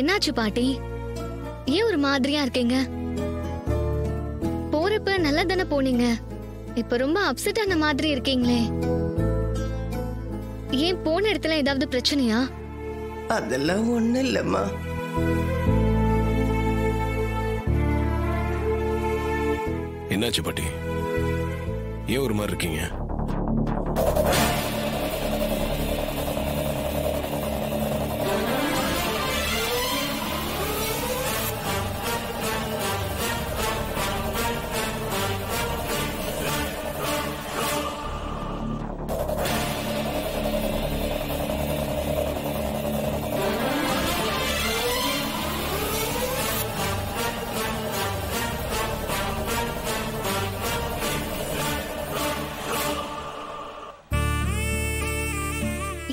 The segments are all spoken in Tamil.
என்னாச்சு பாட்டி? ஏன் ஒரு மாதிரியா இருக்கீங்க? போறப்ப நல்லா தானே போனீங்க, இப்ப ரொம்ப அப்செட் ஆன மாதிரி இருக்கீங்களே. ஏன் போன இடத்துல ஏதாவது பிரச்சனையா? அதெல்லாம் ஒண்ணு இல்லம்மா. என்னாச்சு பாட்டி? ஏன் ஒரு மாதிரி இருக்கீங்க?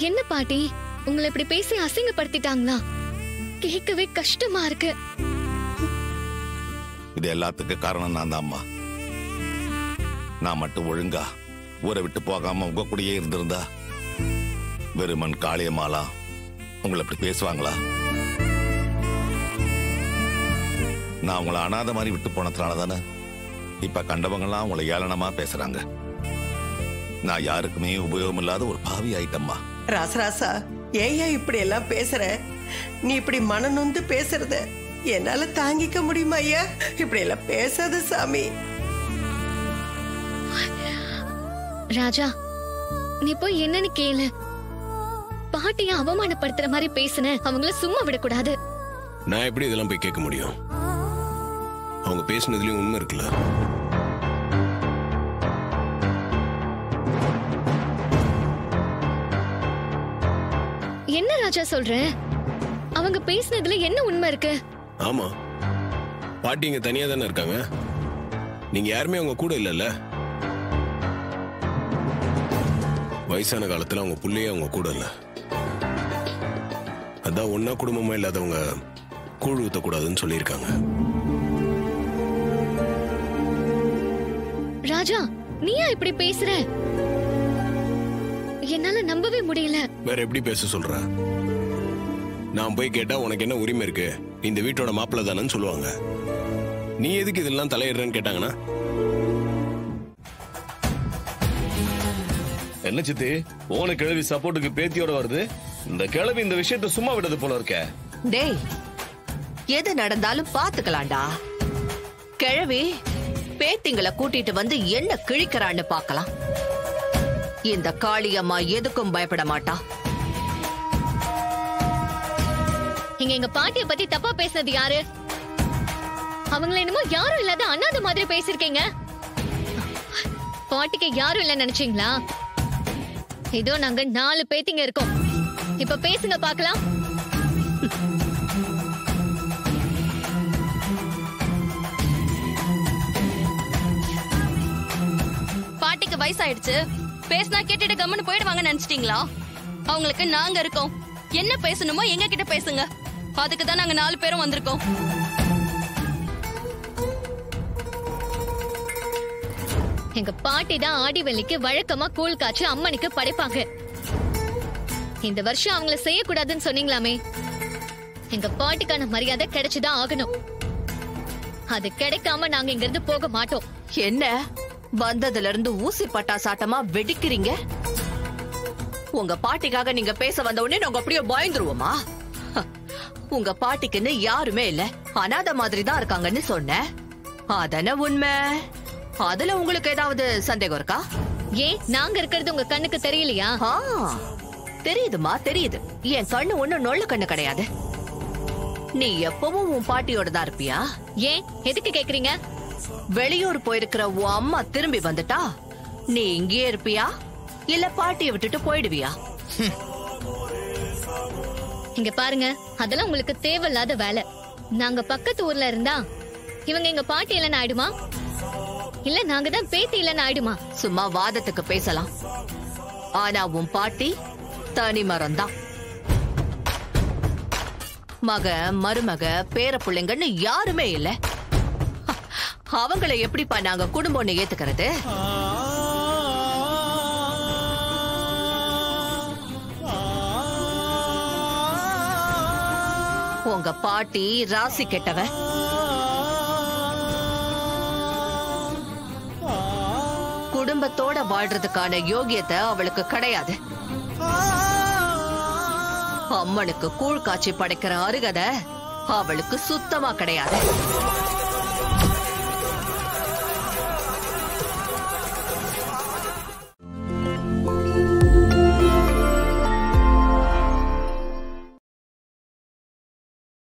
என்ன பாட்டி, உங்களை இப்படி பேசி அசிங்கப்படுத்திட்டாங்களா? கேட்கவே கஷ்டமா இருக்கு. இது எல்லாத்துக்கும் காரணம் நான் தான் அம்மா. நான் மட்டும் ஒழுங்கா ஊரை விட்டு போகாம உங்க கூடயே இருந்திருந்தா வெறுமன் காளியம்மாளா உங்களை இப்படி பேசுவாங்களா? நான் உங்களை அனாதை மாதிரி விட்டு போனதுனால தானே இப்ப கண்டவங்கெல்லாம் உங்களை ஏளனமா பேசுறாங்க. நான் யாருக்குமே உபயோகம் இல்லாத ஒரு பாவி ஆயிட்டம்மா. ராசராசா, ஏயா இப்படி எல்லாம் பேசுற? நீ இப்படி மனநொந்து பேசுறத என்னால தாங்கிக்க முடியுமா ஐயா? இப்படி எல்லாம் பேசாத சாமி. ராஜா, நீ போய் என்னன்னு கேளு. பாட்டிய அவமானப்படுத்துற மாதிரி பேசுன, அவங்கள சும்மா விடக்கூடாது. நான் எப்படி இதெல்லாம் போய் கேட்க முடியும்? அவங்க பேசினதுலயும் உண்மை இருக்குல்ல. என்ன ராஜா சொல்ற? அவங்க பேசினதுல என்ன உண்மை இருக்கு? ஆமா, பாட்டி இங்க தனியா தானே இருக்காங்க. நீங்க யாருமே அவங்க கூட இல்லல்ல. வயசான காலத்துல அவங்க புள்ளையே அவங்க கூட இல்ல. அதான் ஒன்னா குடும்பமா இல்லாதவங்க கூழ் ஊத்தக்கூடாதுன்னு சொல்லியிருக்காங்க. ராஜா, நீயா இப்படி பேசுற? என்னால நம்பவே முடியல. வேற எப்படி பேச சொல்ற? நான் போய் கேட்டா உனக்கு என்ன உரிமை இருக்கு, இந்த வீட்டோட மாப்பிள்ளை தானேன்னு சொல்லுவாங்க. நீ எதுக்கு இதெல்லாம் தலையிடுறேன்னு கேட்டாங்கன்னா? என்ன சித்தி, போன கிழவி சப்போர்ட்டுக்கு பேத்தியோட வருது. இந்த கிழவி இந்த விஷயத்த சும்மா விடுறது போல இருக்க. டேய், எது நடந்தாலும் பாத்துக்கலாம்டா. கிழவி பேத்திங்களை கூட்டிட்டு வந்து என்ன கிழிக்கிறான்னு பாக்கலாம். இந்த காளியம்மா எதுக்கும் பயப்பட மாட்டா. இங்க எங்க பாட்டிய பத்தி தப்பா பேசுனது யாரு? அவங்கள என்னமோ யாரும் இல்லாத அனாதை மாதிரி பேசிருக்கீங்க. பாட்டிக்கு யாரும் இல்ல நினைச்சீங்களா? இதோ நாங்க 4 பேத்திங்க இருக்கோம். இப்ப பேசுங்க பாக்கலாம். பாட்டிக்கு வயசாயிடுச்சு, பேசினா கேட்டுட்டு கம்முன்னு போயிடுவாங்க நினைச்சிட்டீங்களா? அவங்களுக்கு நாங்க இருக்கோம். என்ன பேசணுமோ எங்க கிட்ட பேசுங்க. அதுக்கு தான் நாங்க 4 பேரும் வந்திருக்கோம். எங்க பாட்டி தான் ஆடி வெள்ளிக்கு வழக்கமா கூழ் காய்ச்சி அம்மனுக்கு படைப்பாங்க. இந்த வருஷம் அவங்கள செய்யக்கூடாதுன்னு சொன்னீங்களாமே. எங்க பாட்டிக்கான மரியாதை கிடைச்சுதான் ஆகணும். அது கிடைக்காம நாங்க இங்க இருந்து போக மாட்டோம். என்ன வந்ததுல இருந்து ஊசி பட்டா சாட்டமா வெடிக்கிறீங்க? உங்க பாட்டிக்காக நீங்க பேச வந்த உடனே நாங்க அப்படியே பயந்துருவோமா? உங்க பாட்டிக்குன்னு யாருமே இல்ல, அனாதை மாதிரி தான் இருக்காங்கன்னு சொன்ன. அதன உண்மை. அதுல உங்களுக்கு ஏதாவது சந்தேகம் இருக்கா? ஏன் நாங்க இருக்கிறது உங்க கண்ணுக்கு தெரியலையா? தெரியுதுமா, தெரியுது. என் கண்ணு ஒண்ணு நொல்ல கண்ணு கிடையாது. நீ எப்பவும் உன் பாட்டியோட தான் இருப்பியா? ஏன் எதுக்கு கேக்குறீங்க? வெளியூர் போயிருக்கிற உன் அம்மா திரும்பி வந்துட்டா நீ இங்கேயே இருப்பியா, இல்ல பாட்டியை விட்டுட்டு போயிடுவியா? இங்க பாருங்க, அதெல்லாம் உங்களுக்கு தேவையில்லாத வேலை. நாங்க பக்கத்து ஊர்ல இருந்தா இவங்க எங்க பாட்டி இல்லன்னு ஆயிடுமா? இல்ல நாங்க தான் பேத்தி இல்லன்னு ஆயிடுமா? சும்மா வாதத்துக்கு பேசலாம். ஆனா உன் பாட்டி தனி மரம் தான். மக, மருமக, பேர பிள்ளைங்கன்னு யாருமே இல்ல. அவங்கள எப்படிப்பா நாங்க குடும்பம்னு ஏத்துக்கிறது? உங்க பாட்டி ராசி கெட்டவ. குடும்பத்தோட வாழ்றதுக்கான யோகியத்தை அவளுக்கு கிடையாது. அம்மனுக்கு கூழ் காய்ச்சி படைக்கிற அருகதை அவளுக்கு சுத்தமா கிடையாது.